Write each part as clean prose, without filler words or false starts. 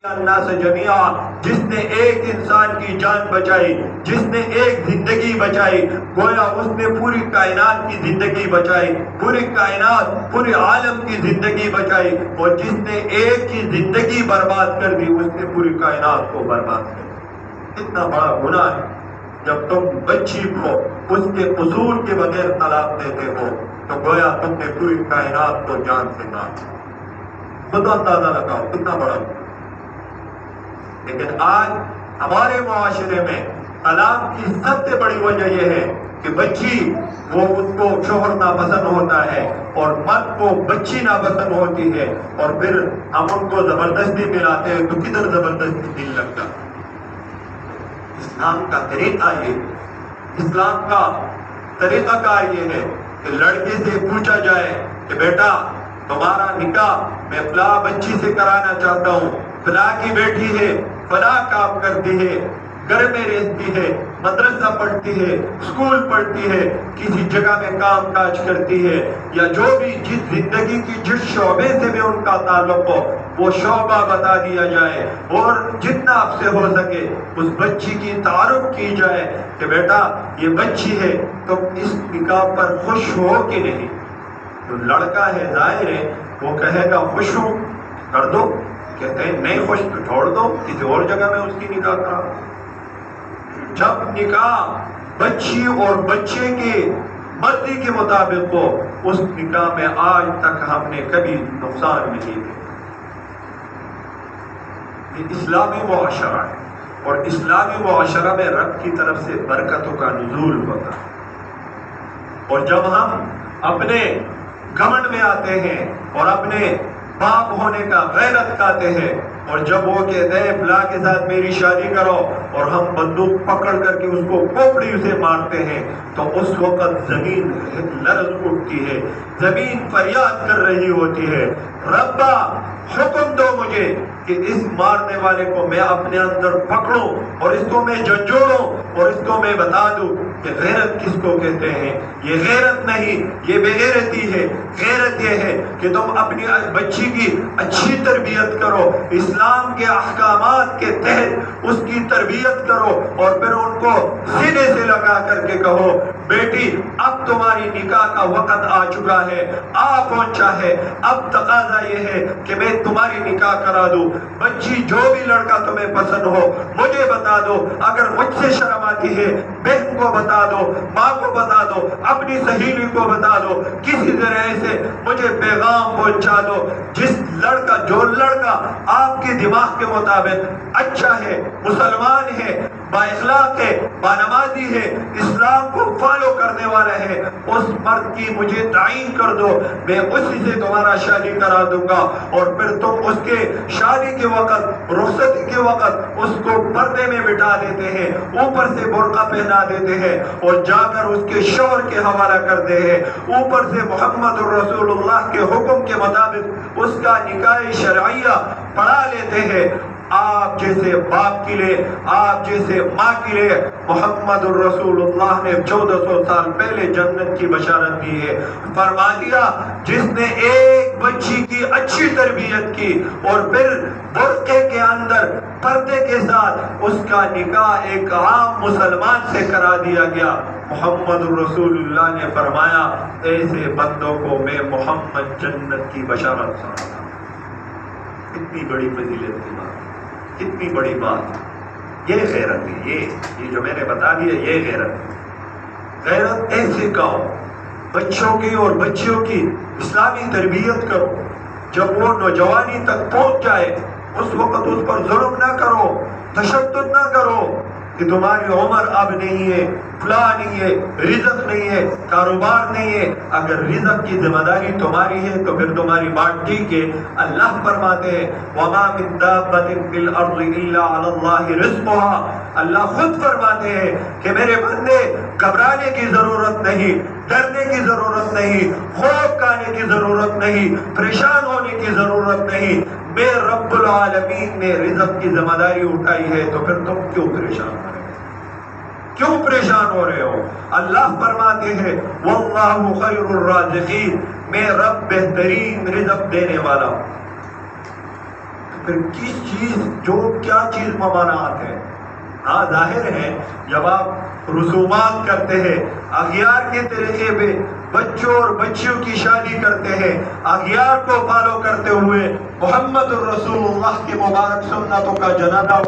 الناس جميعا، جس نے ایک انسان کی جان بچائی، جس نے ایک زندگی بچائی، گویا اس نے پوری کائنات کی زندگی بچائی، پوری کائنات پورے عالم کی زندگی بچائی، اور جس نے ایک کی زندگی برباد کر دی اس نے پوری کائنات کو برباد کر دی۔ اتنا بڑا گناہ ہے جب تم بچی کو اس کے قصور کے بغیر طلاق دیتے ہو تو گویا تم نے پوری کائنات کو جان سے مار دیا۔ خود اندازہ لگاؤ کتنا بڑا گناہ۔ لیکن آج ہمارے معاشرے میں طلاق کی سب سے بڑی وجہ یہ ہے کہ بچی وہ اس کو شوہر ناپسند ہوتا ہے اور مرد کو بچی ناپسند ہوتی ہے، اور پھر ہم ان کو زبردستی ملاتے ہیں تو کدھر زبردستی دل لگتا۔ اسلام کا طریقہ یہ، اسلام کا طریقہ کار یہ ہے کہ لڑکے سے پوچھا جائے کہ بیٹا تمہارا نکاح میں فلاں بچی سے کرانا چاہتا ہوں، فلاں کی بیٹی ہے، فلاں کام کرتی ہے، گھر میں رہتی ہے، مدرسہ پڑھتی ہے، اسکول پڑھتی ہے، کسی جگہ میں کام کاج کرتی ہے، یا جو بھی جس زندگی کی جس شعبے سے بھی ان کا تعلق ہو وہ شعبہ بتا دیا جائے، اور جتنا آپ سے ہو سکے اس بچی کی تعارف کی جائے کہ بیٹا یہ بچی ہے، تم اس نکاح پر خوش ہو کہ نہیں؟ تو لڑکا ہے ظاہر ہے وہ کہے گا خوش ہوں، کر دو، کہتے ہیں نہیں خوش تو چھوڑ دو، کسی اور جگہ میں اس کی نکاح کرا۔ جب نکاح بچی اور بچے کے مرضی کے مطابق ہو اس نکاح میں آج تک ہم نے کبھی نقصان نہیں دیا۔ یہ اسلامی معاشرہ ہے، اور اسلامی معاشرہ میں رب کی طرف سے برکتوں کا نزول ہوتا ہے، اور جب ہم اپنے گھمنڈ میں آتے ہیں اور اپنے باپ ہونے کا غیرت کھاتے ہیں، اور جب وہ کہتے ہیں فلاں کے ساتھ میری شادی کرو اور ہم بندوق پکڑ کر کے اس کو کھوپڑی سے مارتے ہیں، تو اس وقت زمین لرز اٹھتی ہے، زمین فریاد کر رہی ہوتی ہے، ربا حکم دو مجھے کہ اس مارنے والے کو میں اپنے اندر پکڑوں اور اس کو میں جھنجھوڑوں اور اس کو میں بتا دوں کہ غیرت کس کو کہتے ہیں۔ یہ غیرت نہیں، یہ بے غیرتی ہے۔ غیرت یہ ہے کہ تم اپنی بچی کی اچھی تربیت کرو، اسلام کے احکامات کے تحت اس کی تربیت کرو، اور پھر ان کو سینے سے لگا کر کے کہو بیٹی اب تمہاری نکاح کا وقت آ چکا ہے، آ پہنچا ہے، اب تقاضا یہ ہے کہ میں تمہاری نکاح کرا دوں۔ بچی جو بھی لڑکا تمہیں پسند ہو مجھے بتا دو، اگر مجھ سے شرم آتی ہے بہن کو بتا دو، ماں کو بتا دو، اپنی سہیلی کو بتا دو، کسی طرح سے مجھے پیغام پہنچا دو۔ جو لڑکا آپ کے دماغ کے مطابق اچھا ہے، مسلمان ہے، با اخلاق ہے، با نمازی ہے، اسلام کو فالو کرنے والا ہے، اس مرد کی مجھے تعین کر دو، میں اسی سے تمہارا شادی کرا دوں گا۔ اور پھر تم اس کے شادی کے وقت، رخصتی کے وقت اس کو پردے میں بٹھا دیتے ہیں، اوپر سے برقع پہنا دیتے ہیں، اور جا کر اس کے شوہر کے حوالہ کرتے ہیں، اوپر سے محمد رسول اللہ کے حکم کے مطابق اس کا نکاح شرعیہ پڑھا لیتے ہیں۔ آپ جیسے باپ کے لیے، آپ جیسے ماں کے لیے محمد الرسول اللہ نے 1400 سال پہلے جنت کی بشارت دی ہے۔ فرما دیا جس نے ایک بچی کی اچھی تربیت کی اور پھر برقعے کے اندر پردے کے ساتھ اس کا نکاح ایک عام مسلمان سے کرا دیا گیا، محمد الرسول اللہ نے فرمایا ایسے بندوں کو میں محمد جنت کی بشارت سناتا ہوں۔ کتنی بڑی فضیلت کی بات، کتنی بڑی بات۔ یہ غیرت ہے، یہ جو میں نے بتا دیا یہ غیرت ہے۔ غیرت ایسے کہو، بچوں کی اور بچیوں کی اسلامی تربیت کرو، جب وہ نوجوانی تک پہنچ جائے اس وقت اس پر ظلم نہ کرو، تشدد نہ کرو کہ تمہاری عمر اب نہیں ہے، فلاں نہیں ہے، رزق نہیں ہے، کاروبار نہیں ہے۔ اگر رزق کی ذمہ داری تمہاری ہے تو پھر تمہاری بات ٹھیک ہے۔ اللہ فرماتے ہیں وَمَا مِن دَابَّةٍ فِي الْأَرْضِ إِلَّا عَلَى اللَّهِ رِزْقُهَا۔ اللہ خود فرماتے ہیں کہ میرے بندے گھبرانے کی ضرورت نہیں، ڈرنے کی ضرورت نہیں، خوف کھانے کی ضرورت نہیں، پریشان ہونے کی ضرورت نہیں۔ میں رب العالمین نے رزق کی ذمہ داری اٹھائی ہے، تو پھر تم کیوں پریشان ہو رہے ہو؟ کیوں پریشان ہو رہے ہو؟ اللہ فرماتے ہیں واللہ خیر الرازقین، میں رب بہترین رزق دینے والا ہوں۔ پھر کس چیز جو کیا چیز ممانعات ہے؟ ہاں ظاہر ہے جب آپ رسومات کرتے ہیں، اغیار کے طریقے پہ بچوں اور بچیوں کی شادی کرتے ہیں، اغیار کو فالو کرتے ہوئے محمد الرسول اللہ کی مبارک سنتوں کا جنازہ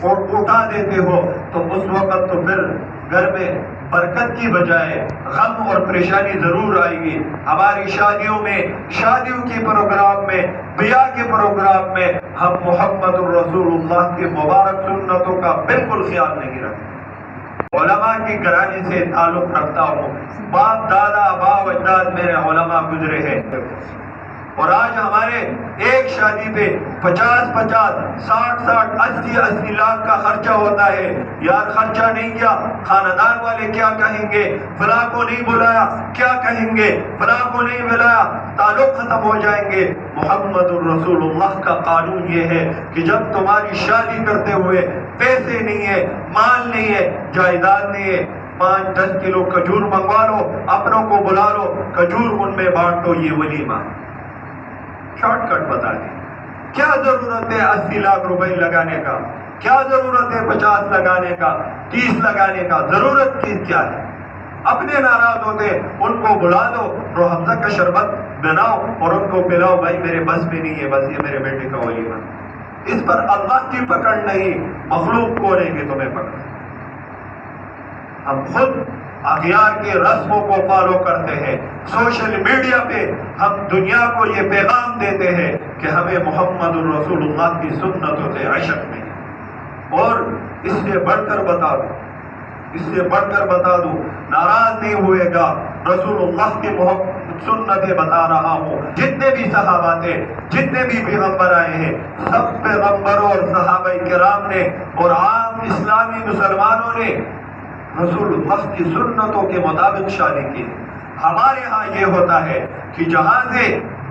اور اٹھا دیتے ہو، تو اس وقت تو پھر گھر میں برکت کی بجائے غم اور پریشانی ضرور آئے گی۔ ہماری شادیوں میں، شادیوں کے پروگرام میں، بیاہ کے پروگرام میں ہم محمد الرسول اللہ کے مبارک سنتوں کا بالکل خیال نہیں رکھتے۔ علماء کی گھرانے سے تعلق رکھتا ہوں، باپ دادا باپ اجداد میرے علماء گزرے ہیں، اور آج ہمارے ایک شادی پہ 50 60 لاکھ کا خرچہ ہوتا ہے۔ یار خرچہ نہیں کیا، خاندان والے کیا کہیں گے، فلاں کو نہیں بلایا کیا کہیں گے، فلاں کو نہیں بلایا، تعلق ختم ہو جائیں گے۔ محمد الرسول اللہ کا قانون یہ ہے کہ جب تمہاری شادی کرتے ہوئے پیسے نہیں ہے، مال نہیں ہے، جائیداد نہیں ہے، 5-10 کلو کھجور منگوا لو، اپنوں کو بلا لو، کھجور ان میں بانٹ دو، یہ ولیمہ۔ شارٹ کٹ بتا دیں، کیا ضرورت ہے 80 لاکھ روپے لگانے کا؟ کیا ضرورت ہے 50 لگانے کا، 30 لگانے کا؟ ضرورت کی کیا ہے؟ اپنے ناراض ہوتے ان کو بلا دو، روح حمزہ کا شربت بناؤ اور ان کو پلاؤ، بھائی میرے بس میں نہیں ہے، بس یہ میرے بیٹے کا ولیمہ۔ اس پر اللہ کی پکڑ نہیں، مخلوق کو نہیں کہ تمہیں پکڑ۔ ہم خود اغیار کے رسموں کو فالو کرتے ہیں، سوشل میڈیا پہ ہم دنیا کو یہ پیغام دیتے ہیں کہ ہمیں محمد الرسول اللہ کی سنتوں سے عشق نہیں۔ اور اس سے بڑھ کر بتا دوں، ناراض نہیں ہوئے گا، رسول اللہ کی سنتیں بتا رہا ہوں۔ جتنے بھی صحابہ تھے، جتنے بھی پیغمبر آئے ہیں، سب پیغمبروں اور صحابہ کرام نے اور عام اسلامی مسلمانوں نے رسول اللہ کی سنتوں کے مطابق شادی کی۔ ہمارے ہاں یہ ہوتا ہے کہ جہاں سے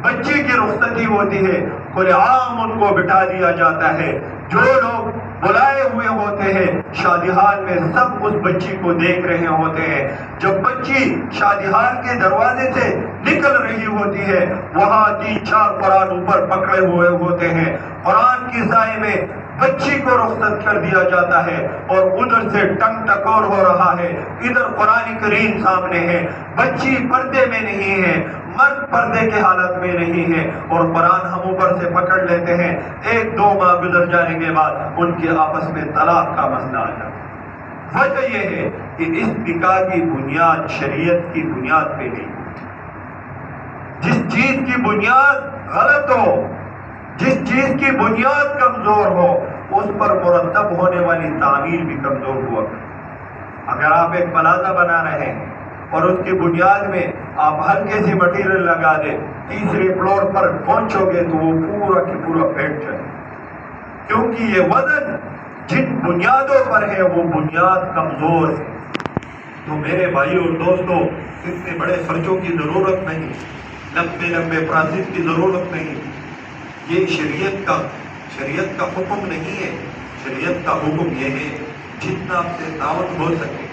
بچے کی رخصتی ہوتی ہے، کل عام ان کو بٹھا دیا جاتا ہے۔ جو لوگ بلائے ہوئے ہوتے ہیں شادی حال میں، سب اس بچی کو دیکھ رہے ہوتے ہیں۔ جب بچی شادی حال کے دروازے سے نکل رہی ہوتی ہے، وہاں 3-4 قرآن اوپر پکڑے ہوئے ہوتے ہیں، قرآن کی سائے میں بچی کو رخصت کر دیا جاتا ہے، اور ادھر سے ٹنگ ٹکور ہو رہا ہے، ادھر قرآن کریم سامنے ہے، بچی پردے میں نہیں ہے، مرد پردے کے حالت میں نہیں ہے، اور قرآن ہم اوپر سے پکڑ لیتے ہیں۔ 1-2 ماہ گزر جانے کے بعد ان کے آپس میں طلاق کا مسئلہ آ جاتا ہے۔ وجہ یہ ہے کہ اس نکاح کی بنیاد شریعت کی بنیاد پہ نہیں۔ جس چیز کی بنیاد غلط ہو، جس چیز کی بنیاد کمزور ہو، اس پر مرتب ہونے والی تعمیر بھی کمزور ہوا کرے۔ اگر آپ ایک پلازہ بنا رہے ہیں اور اس کی بنیاد میں آپ ہلکے سی مٹیریل لگا دیں، تیسرے فلور پر پہنچو گے تو وہ پورا کی پورا بیٹھ جائے، کیونکہ یہ وزن جن بنیادوں پر ہے وہ بنیاد کمزور ہے۔ تو میرے بھائیوں اور دوستوں، اتنے بڑے خرچوں کی ضرورت نہیں، لمبے پراسس کی ضرورت نہیں۔ یہ شریعت کا حکم نہیں ہے۔ شریعت کا حکم یہ ہے جتنا آپ سے دعوت ہو سکے،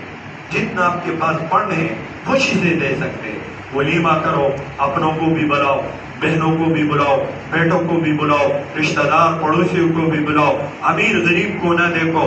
جتنا آپ کے پاس فنڈ ہے خوشی سے دے سکتے، ولیمہ کرو، اپنوں کو بھی بلاؤ، بہنوں کو بھی بلاؤ، بیٹوں کو بھی بلاؤ، رشتہ دار پڑوسیوں کو بھی بلاؤ، امیر غریب کو نہ دیکھو۔